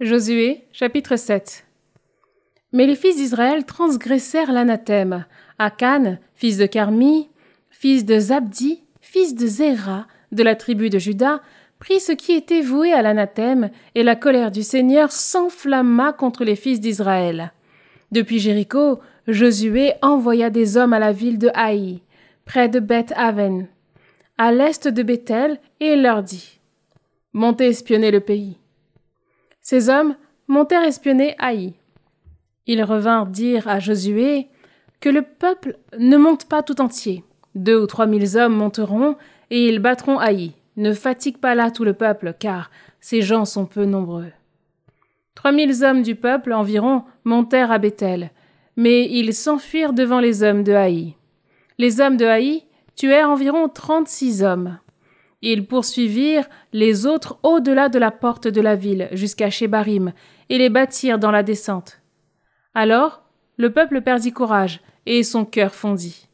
Josué, chapitre 7. Mais les fils d'Israël transgressèrent l'anathème. Akan, fils de Carmi, fils de Zabdi, fils de Zéra, de la tribu de Juda, prit ce qui était voué à l'anathème, et la colère du Seigneur s'enflamma contre les fils d'Israël. Depuis Jéricho, Josué envoya des hommes à la ville de Haï, près de Beth-Aven, à l'est de Béthel, et il leur dit « Montez espionner le pays. » Ces hommes montèrent espionner Haï. Ils revinrent dire à Josué que le peuple ne monte pas tout entier. 2 ou 3 000 hommes monteront et ils battront Haï. Ne fatigue pas là tout le peuple, car ces gens sont peu nombreux. 3 000 hommes du peuple environ montèrent à Béthel, mais ils s'enfuirent devant les hommes de Haï. Les hommes de Haï tuèrent environ 36 hommes. Ils poursuivirent les autres au-delà de la porte de la ville jusqu'à Shebarim et les battirent dans la descente. Alors, le peuple perdit courage et son cœur fondit.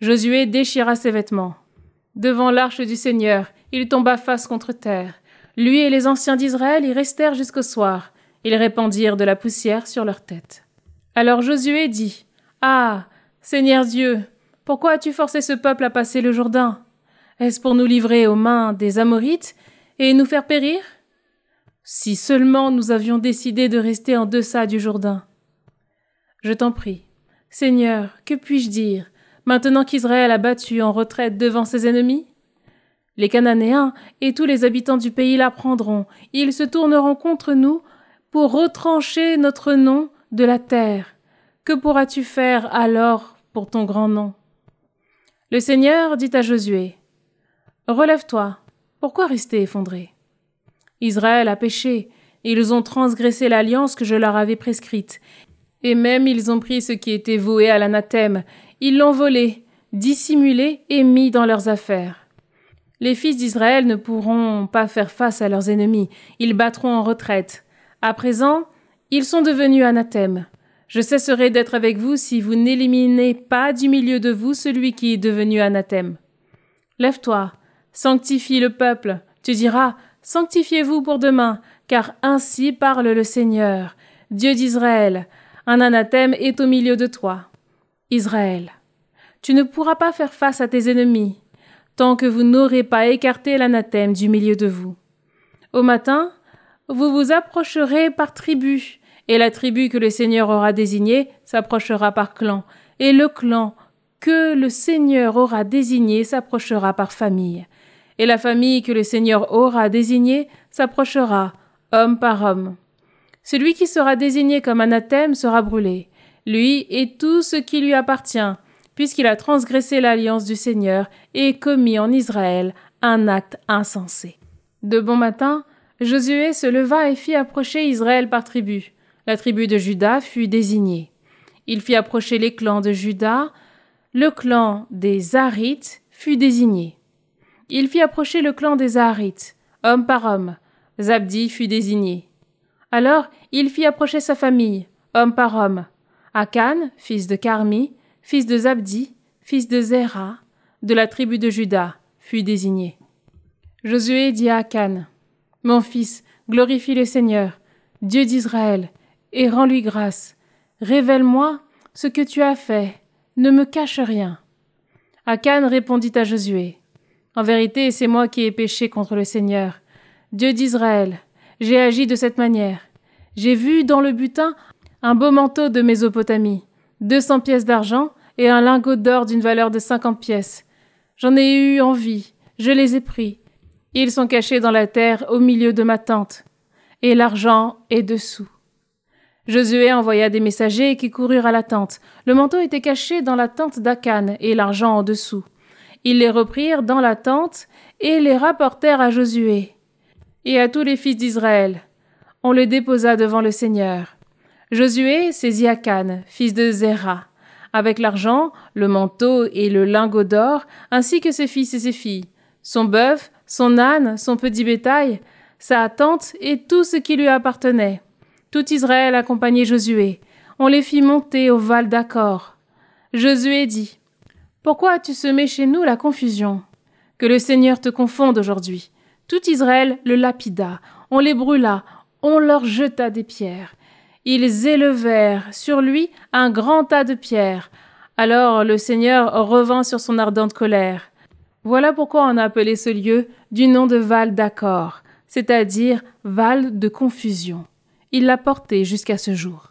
Josué déchira ses vêtements. Devant l'arche du Seigneur, il tomba face contre terre. Lui et les anciens d'Israël y restèrent jusqu'au soir. Ils répandirent de la poussière sur leurs têtes. Alors Josué dit : « Ah, Seigneur Dieu, pourquoi as-tu forcé ce peuple à passer le Jourdain ? Est-ce pour nous livrer aux mains des Amorites et nous faire périr ? Si seulement nous avions décidé de rester en deçà du Jourdain. Je t'en prie, Seigneur, que puis-je dire, maintenant qu'Israël a battu en retraite devant ses ennemis ? Les Cananéens et tous les habitants du pays l'apprendront, ils se tourneront contre nous pour retrancher notre nom de la terre. Que pourras-tu faire alors pour ton grand nom ? Le Seigneur dit à Josué : Relève-toi, pourquoi rester effondré ? Israël a péché, ils ont transgressé l'alliance que je leur avais prescrite, et même ils ont pris ce qui était voué à l'anathème, ils l'ont volé, dissimulé et mis dans leurs affaires. Les fils d'Israël ne pourront pas faire face à leurs ennemis, ils battront en retraite. À présent, ils sont devenus anathèmes. Je cesserai d'être avec vous si vous n'éliminez pas du milieu de vous celui qui est devenu anathème. Lève-toi, sanctifie le peuple. Tu diras : sanctifiez-vous pour demain, car ainsi parle le Seigneur, Dieu d'Israël. Un anathème est au milieu de toi. Israël, tu ne pourras pas faire face à tes ennemis, tant que vous n'aurez pas écarté l'anathème du milieu de vous. Au matin, vous vous approcherez par tribu, et la tribu que le Seigneur aura désignée s'approchera par clan, et le clan que le Seigneur aura désigné s'approchera par famille. Et la famille que le Seigneur aura désignée s'approchera, homme par homme. Celui qui sera désigné comme anathème sera brûlé, lui et tout ce qui lui appartient, puisqu'il a transgressé l'alliance du Seigneur et commis en Israël un acte insensé. De bon matin, Josué se leva et fit approcher Israël par tribu. La tribu de Juda fut désignée. Il fit approcher les clans de Juda. Le clan des Zaharites fut désigné. Il fit approcher le clan des Zaharites, homme par homme. Zabdi fut désigné. Alors il fit approcher sa famille, homme par homme. Akan, fils de Carmi, fils de Zabdi, fils de Zéra, de la tribu de Juda, fut désigné. Josué dit à Akan : Mon fils, glorifie le Seigneur, Dieu d'Israël, et rends-lui grâce. Révèle-moi ce que tu as fait, ne me cache rien. Akan répondit à Josué : En vérité, c'est moi qui ai péché contre le Seigneur, Dieu d'Israël. J'ai agi de cette manière. J'ai vu dans le butin un beau manteau de Mésopotamie, 200 pièces d'argent et un lingot d'or d'une valeur de 50 pièces. J'en ai eu envie, je les ai pris. Ils sont cachés dans la terre au milieu de ma tente, et l'argent est dessous. Josué envoya des messagers qui coururent à la tente. Le manteau était caché dans la tente d'Akan et l'argent en dessous. Ils les reprirent dans la tente et les rapportèrent à Josué et à tous les fils d'Israël. On le déposa devant le Seigneur. Josué saisit Akan, fils de Zéra, avec l'argent, le manteau et le lingot d'or, ainsi que ses fils et ses filles, son bœuf, son âne, son petit bétail, sa tente et tout ce qui lui appartenait. Tout Israël accompagnait Josué. On les fit monter au val d'Acor. Josué dit : Pourquoi as-tu semé chez nous la confusion ? Que le Seigneur te confonde aujourd'hui. Tout Israël le lapida. On les brûla. On leur jeta des pierres. Ils élevèrent sur lui un grand tas de pierres. Alors le Seigneur revint sur son ardente colère. Voilà pourquoi on a appelé ce lieu du nom de Val d'Achor, c'est-à-dire Val de confusion. Il l'a porté jusqu'à ce jour.